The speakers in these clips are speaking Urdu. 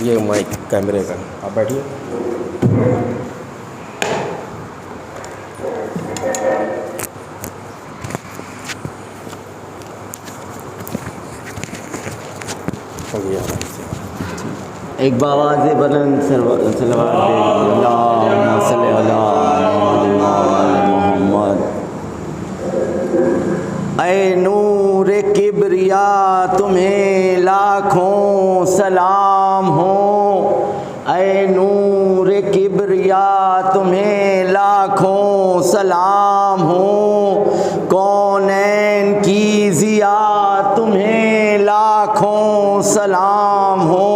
یہ مائک کیمرے کا، آپ بیٹھیے. ایک باواز بلند صلوات دے اللہم صلی علی محمد. اے نور کبریا تمہیں لاکھوں سلام ہو، اے نور کبریا تمہیں لاکھوں سلام ہو، کونین کی ضیا تمہیں لاکھوں سلام ہو،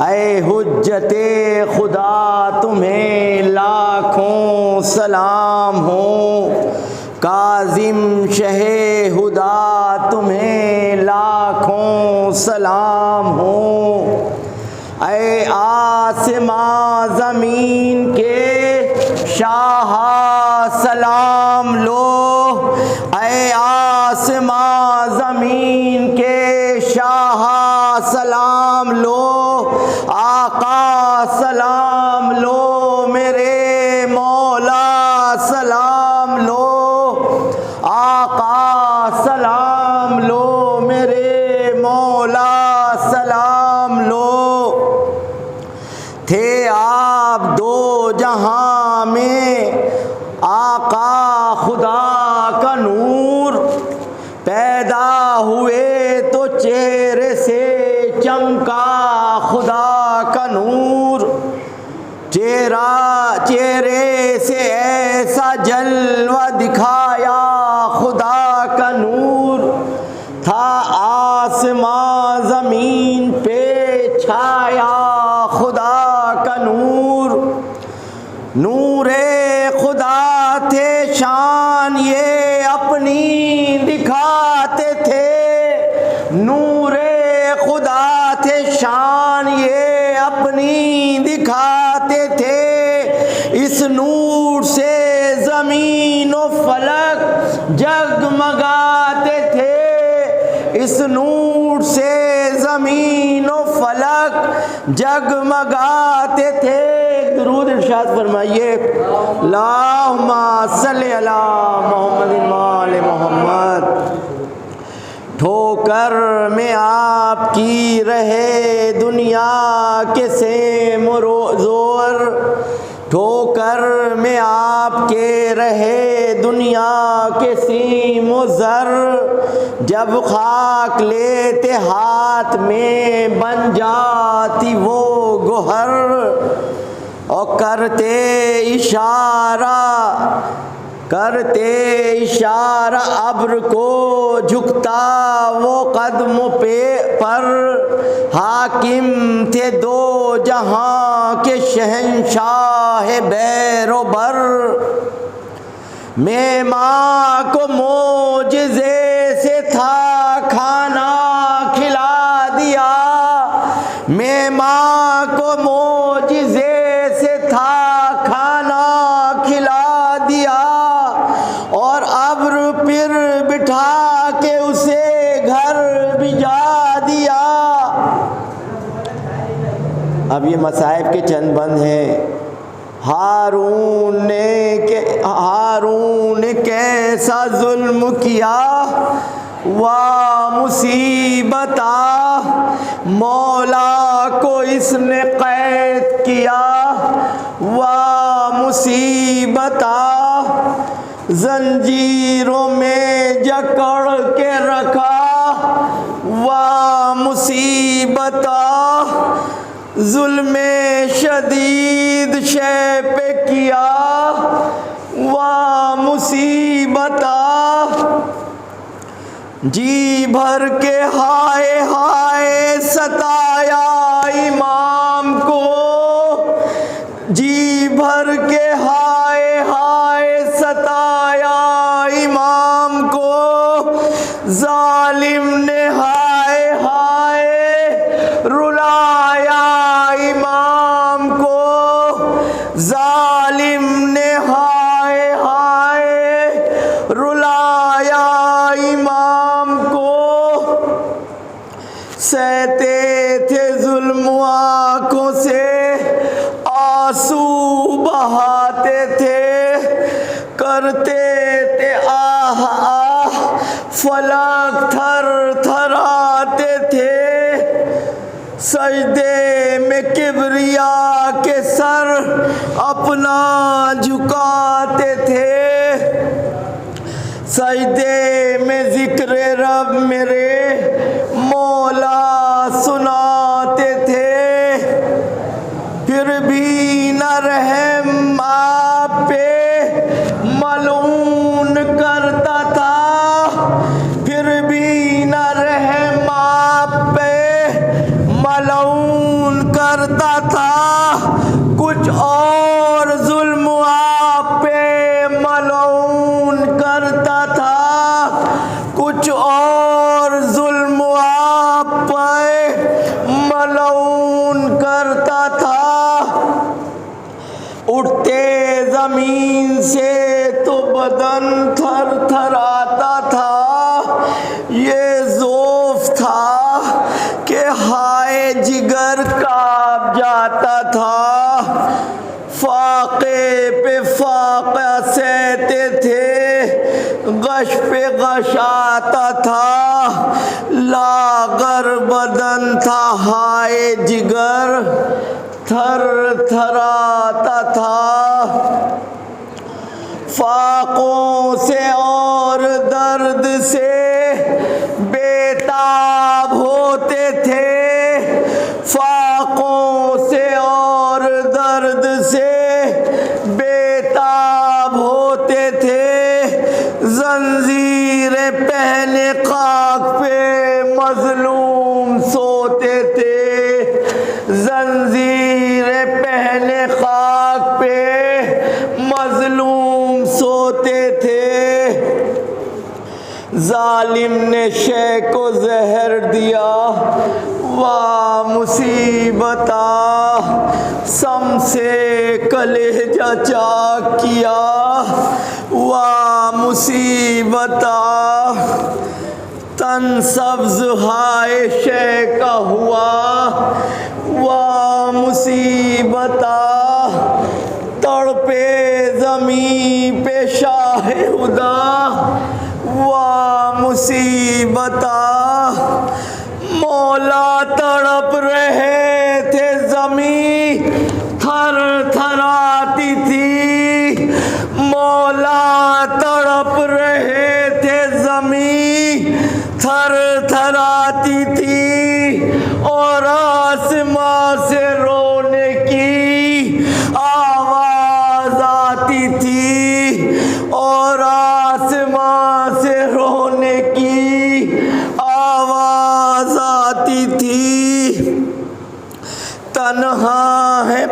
اے حجت خدا تمہیں لاکھوں سلام ہو، کاظم شہ ہدا تمہیں لاکھوں سلام ہو، اے آسماں زمین کے شاہ سلام لو، اے آسماں زمین کے شاہ سلام لو، آقا سلام لو، میرے مولا سلام لو، آقا سلام لو، میرے مولا سلام لو. تھے آپ دو جہاں میں آقا خدا کا نور، پیدا ہوئے تو چہرے سے چمکا خدا کا نور، چہرے سے ایسا جلوہ دکھایا خدا کا نور، تھا آسماں زمین پہ چھایا خدا کا نور. نور خدا تھے شان یہ اپنی دکھاتے تھے، نور خدا تھے شان یہ اپنی دکھاتے تھے، اس نور سے زمین و فلک جگمگاتے تھے، اس نور سے زمین و فلک جگمگاتے تھے. درود ارشاد فرمائیے اللہم صلی علی محمد وآل محمد. ٹھوکر میں آپ کی رہے دنیا کے سیم و زور، ٹھوکر میں آپ کے رہے دنیا کے سیم و زر، جب خاک لیتے ہاتھ میں بن جاتی وہ گوہر، اور کرتے اشارہ ابر کو جھکتا وہ قدموں پر، حاکم تھے دو جہاں کے شہنشاہ بیر و بر. میں ماں کو معجزے سے تھا کھانا کھلا دیا، میں ماں کو معجزے سے تھا کھانا کھلا دیا، اور ابر پھر بٹھا کے اسے گھر بھجا دیا. اب یہ مصائب کے چند بند ہیں. ہارون نے کیسا ظلم کیا وا مصیبت، مولا کو اس نے قید کیا وا مصیبت، زنجیروں میں جکڑ کے رکھا وا مصیبت، ظلم شدید شے پہ کیا وا مصیبت. جی بھر کے ہائے ہائے ستایا امام کو، جی بھر کے ہائے ہائے ستایا امام کو، ظالم نے ہائے ہائے رلایا امام کو، ظالم ظالم نے ہائے ہائے رلایا امام کو، سہتے تھے ظلم آنکھوں سے آنسو بہاتے تھے، کرتے تھے آہ آہ فلک تھر تھراتے تھے، سجدے میں کبریا کے سر اپنا جھکاتے تھے، سجدے میں ذکر رب میرے مولا سناتے تھے، پھر بھی نہ رحم آپ پہ ملعون کرتا تھا، پھر بھی نہ رحم آپ پہ ملعون کرتا تھا، کچھ اور ظلم آپ پہ ملعون کرتا تھا، کچھ اور ظلم آپ پہ ملعون کرتا تھا، اٹھتے زمین سے تو بدن تھر تھراتا تھا، یہ ذوف تھا کہ ہائے جگر کانپ جاتا تھا، فاقے پہ فاقہ سہتے تھے، غش پہ غش آتا تھا، لاغر بدن تھا ہائے جگر تھر تھراتا تھا، فاقوں سے اور درد سے بیتاب ہوتے تھے، فاقوں سے اور درد سے بیتاب ہوتے تھے، زنجیریں پہنے خاک پہ مظلوم سوتے تھے، زنجیریں پہنے خاک پہ مظلوم سوتے تھے، ظالم نے شے کو زہر دیا واہ مصیبتا، سم سے کلیجہ چاک کیا واہ مصیبتا، تن سبز ہائے شے کا ہوا واہ مصیبتا، تڑپے زمین پہ شاہ خدا واہ مصیبتا، مولا تڑپ رہے تھے زمین تھر تھراتی تھی، مولا تڑپ رہے تھے زمین تھر تھراتی تھی، اور آسمان سے رونے کی آواز آتی تھی، اور آسمان سے رونے کی آواز آتی تھی، تنہا ہے